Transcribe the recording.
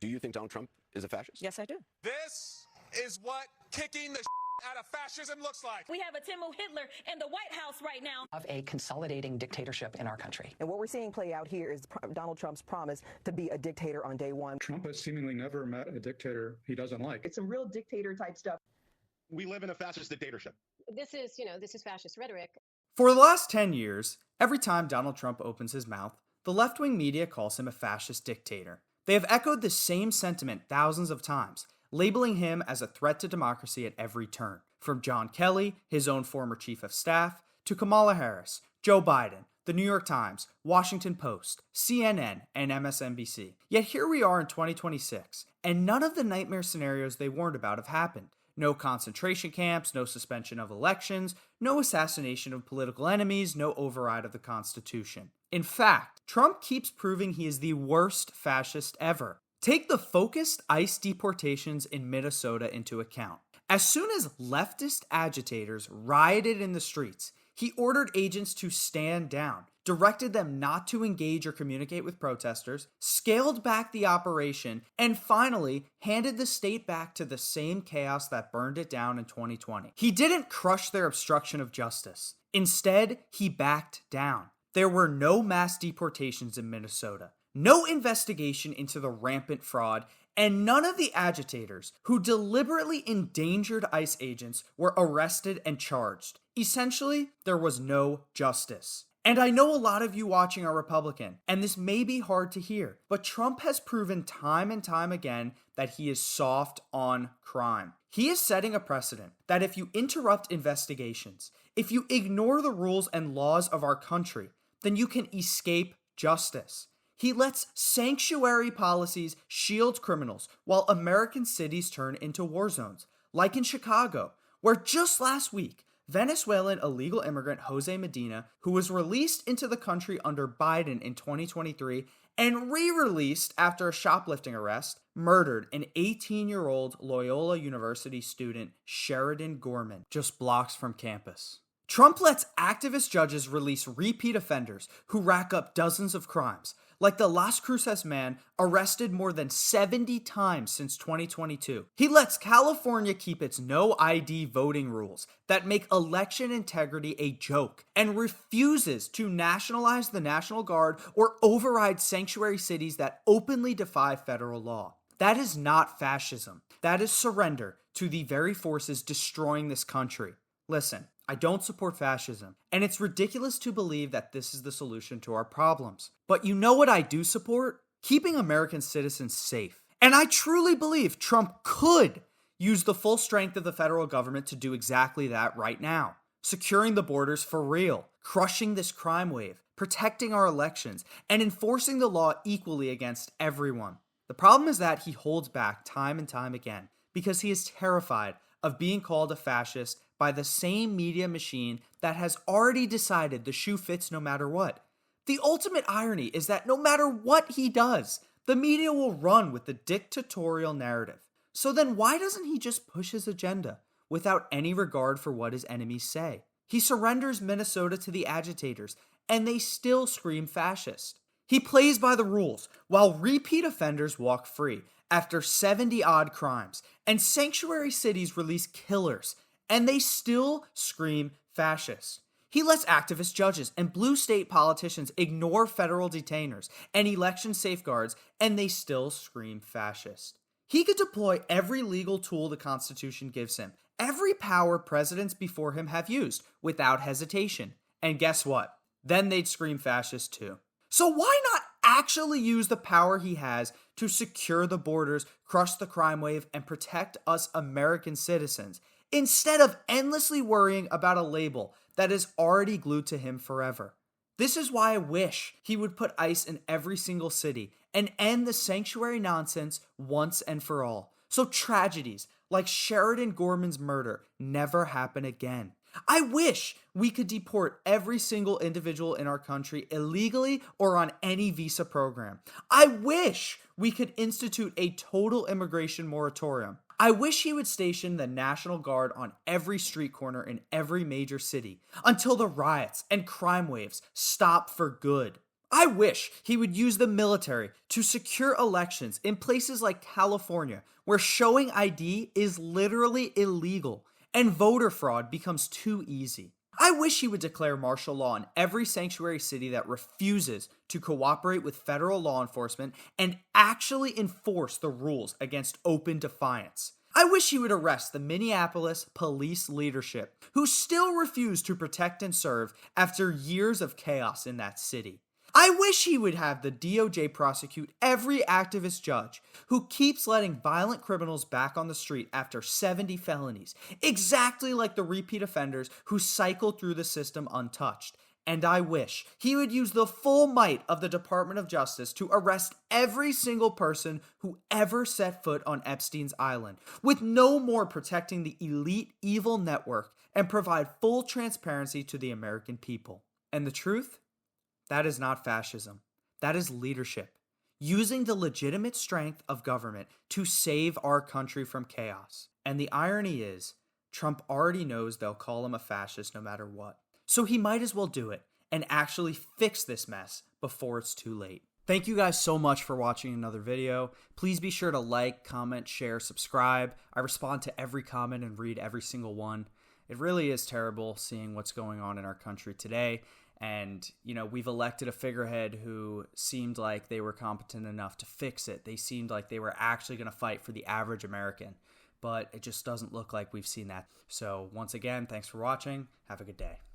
Do you think Donald Trump is a fascist? Yes, I do. This is what kicking the out of fascism looks like. We have a Timo Hitler in the White House right now. Of a consolidating dictatorship in our country. And what we're seeing play out here is Donald Trump's promise to be a dictator on day one. Trump has seemingly never met a dictator he doesn't like. It's some real dictator type stuff. We live in a fascist dictatorship. This is fascist rhetoric. For the last 10 years, every time Donald Trump opens his mouth, the left-wing media calls him a fascist dictator. They have echoed the same sentiment thousands of times, labeling him as a threat to democracy at every turn. From John Kelly, his own former chief of staff, to Kamala Harris, Joe Biden, the New York Times, Washington Post, CNN, and MSNBC. Yet here we are in 2026, and none of the nightmare scenarios they warned about have happened. No concentration camps, no suspension of elections, no assassination of political enemies, no override of the Constitution. In fact, Trump keeps proving he is the worst fascist ever. Take the focused ICE deportations in Minnesota into account. As soon as leftist agitators rioted in the streets, he ordered agents to stand down, directed them not to engage or communicate with protesters, scaled back the operation, and finally handed the state back to the same chaos that burned it down in 2020. He didn't crush their obstruction of justice. Instead, he backed down. There were no mass deportations in Minnesota, no investigation into the rampant fraud, and none of the agitators who deliberately endangered ICE agents were arrested and charged. Essentially, there was no justice. And I know a lot of you watching are Republican, and this may be hard to hear, but Trump has proven time and time again that he is soft on crime. He is setting a precedent that if you interrupt investigations, if you ignore the rules and laws of our country, then you can escape justice. He lets sanctuary policies shield criminals while American cities turn into war zones, like in Chicago, where just last week, Venezuelan illegal immigrant Jose Medina, who was released into the country under Biden in 2023 and re-released after a shoplifting arrest, murdered an 18-year-old Loyola University student, Sheridan Gorman, just blocks from campus. Trump lets activist judges release repeat offenders who rack up dozens of crimes, like the Las Cruces man arrested more than 70 times since 2022. He lets California keep its no ID voting rules that make election integrity a joke and refuses to nationalize the National Guard or override sanctuary cities that openly defy federal law. That is not fascism. That is surrender to the very forces destroying this country. Listen, I don't support fascism, and it's ridiculous to believe that this is the solution to our problems. But you know what I do support? Keeping American citizens safe. And I truly believe Trump could use the full strength of the federal government to do exactly that right now. Securing the borders for real, crushing this crime wave, protecting our elections, and enforcing the law equally against everyone. The problem is that he holds back time and time again because he is terrified of being called a fascist by the same media machine that has already decided the shoe fits no matter what. The ultimate irony is that no matter what he does, the media will run with the dictatorial narrative. So then why doesn't he just push his agenda without any regard for what his enemies say? He surrenders Minnesota to the agitators, and they still scream fascist. He plays by the rules, while repeat offenders walk free after 70-odd crimes, and sanctuary cities release killers, and they still scream fascist. He lets activist judges and blue state politicians ignore federal detainers and election safeguards, and they still scream fascist. He could deploy every legal tool the Constitution gives him, every power presidents before him have used, without hesitation. And guess what? Then they'd scream fascist too. So why not actually use the power he has to secure the borders, crush the crime wave, and protect us American citizens, instead of endlessly worrying about a label that is already glued to him forever? This is why I wish he would put ICE in every single city and end the sanctuary nonsense once and for all, so tragedies like Sheridan Gorman's murder never happen again. I wish we could deport every single individual in our country illegally or on any visa program. I wish we could institute a total immigration moratorium. I wish he would station the National Guard on every street corner in every major city until the riots and crime waves stop for good. I wish he would use the military to secure elections in places like California, where showing ID is literally illegal and voter fraud becomes too easy. I wish he would declare martial law in every sanctuary city that refuses to cooperate with federal law enforcement and actually enforce the rules against open defiance. I wish he would arrest the Minneapolis police leadership, who still refuse to protect and serve after years of chaos in that city. I wish he would have the DOJ prosecute every activist judge who keeps letting violent criminals back on the street after 70 felonies, exactly like the repeat offenders who cycle through the system untouched. And I wish he would use the full might of the Department of Justice to arrest every single person who ever set foot on Epstein's island, with no more protecting the elite evil network and provide full transparency to the American people. And the truth? That is not fascism. That is leadership, using the legitimate strength of government to save our country from chaos. And the irony is, Trump already knows they'll call him a fascist no matter what. So he might as well do it and actually fix this mess before it's too late. Thank you guys so much for watching another video. Please be sure to like, comment, share, subscribe. I respond to every comment and read every single one. It really is terrible seeing what's going on in our country today. And, we've elected a figurehead who seemed like they were competent enough to fix it. They seemed like they were actually going to fight for the average American. But it just doesn't look like we've seen that. So once again, thanks for watching. Have a good day.